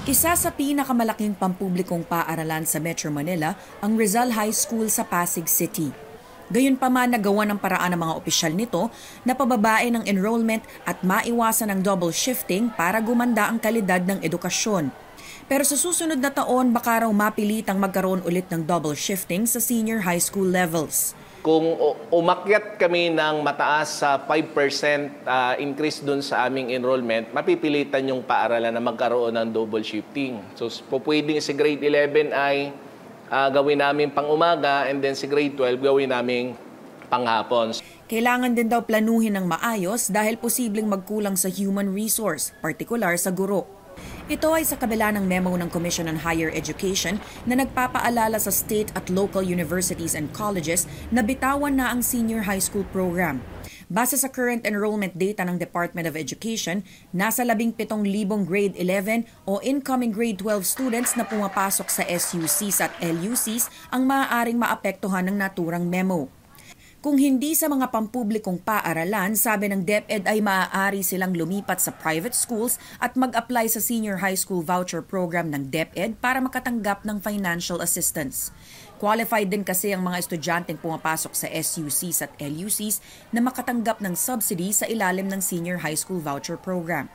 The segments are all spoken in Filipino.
Isa sa pinakamalaking pampublikong paaralan sa Metro Manila ang Rizal High School sa Pasig City. Gayunpaman nagawa ng paraan ng mga opisyal nito na pababain ang enrollment at maiwasan ang double shifting para gumanda ang kalidad ng edukasyon. Pero sa susunod na taon baka raw mapilitang magkaroon ulit ng double shifting sa senior high school levels. Kung umakyat kami ng mataas sa 5% increase dun sa aming enrollment, mapipilitan yung paaralan na magkaroon ng double shifting. So pwedeng si grade 11 ay gawin namin pang-umaga and then si grade 12 gawin namin panghapon. Kailangan din daw planuhin ng maayos dahil posibleng magkulang sa human resource, partikular sa guro. Ito ay sa kabila ng memo ng Commission on Higher Education na nagpapaalala sa state at local universities and colleges na bitawan na ang senior high school program. Base sa current enrollment data ng Department of Education, nasa 17,000 grade 11 o incoming grade 12 students na pumapasok sa SUCs at LUCs ang maaaring maapektuhan ng naturang memo. Kung hindi sa mga pampublikong paaralan, sabi ng DepEd ay maaari silang lumipat sa private schools at mag-apply sa senior high school voucher program ng DepEd para makatanggap ng financial assistance. Qualified din kasi ang mga estudyanteng pumapasok sa SUCs at LUCs na makatanggap ng subsidy sa ilalim ng senior high school voucher program.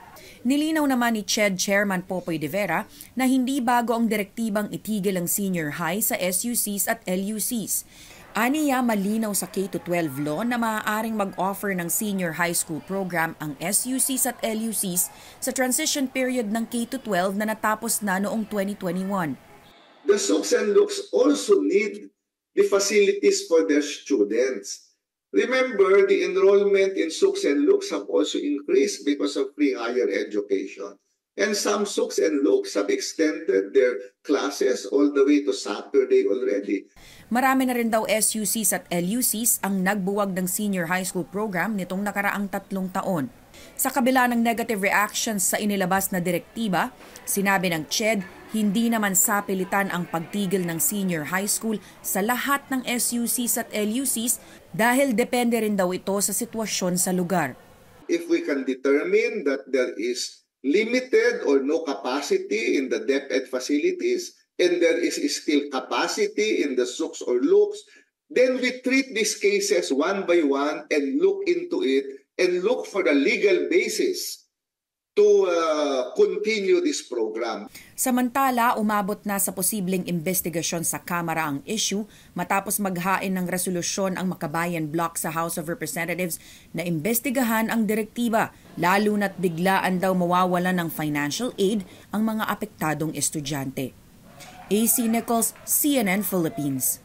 Nilinaw naman ni CHED Chairman Popoy de Vera na hindi bago ang direktibang itigil ang senior high sa SUCs at LUCs. Aniya malinaw sa K-12 law na maaaring mag-offer ng senior high school program ang SUCs at LUCs sa transition period ng K-12 na natapos na noong 2021. The SUCs and LUCs also need the facilities for their students. Remember, the enrollment in SUCs and LUCs have also increased because of free higher education. And some SUCs and LUCs have extended their classes all the way to Saturday already. Marami na rin daw SUCs at LUCs ang nagbuwag ng senior high school program nitong nakaraang 3 taon. Sa kabila ng negative reactions sa inilabas na direktiba, sinabi ng CHED, hindi naman sapilitan ang pagtigil ng senior high school sa lahat ng SUCs at LUCs dahil depende rin daw ito sa sitwasyon sa lugar. If we can determine that there is limited or no capacity in the DepEd facilities and there is still capacity in the SUCs or LUCs, then we treat these cases one by one and look into it and look for the legal basis to continue this program. Samantala, umabot na sa posibleng investigasyon sa Kamara ang issue matapos maghain ng resolusyon ang Makabayan Bloc sa House of Representatives na imbestigahan ang direktiba, lalo na't biglaan daw mawawalan ng financial aid ang mga apektadong estudyante. AC Nichols, CNN Philippines.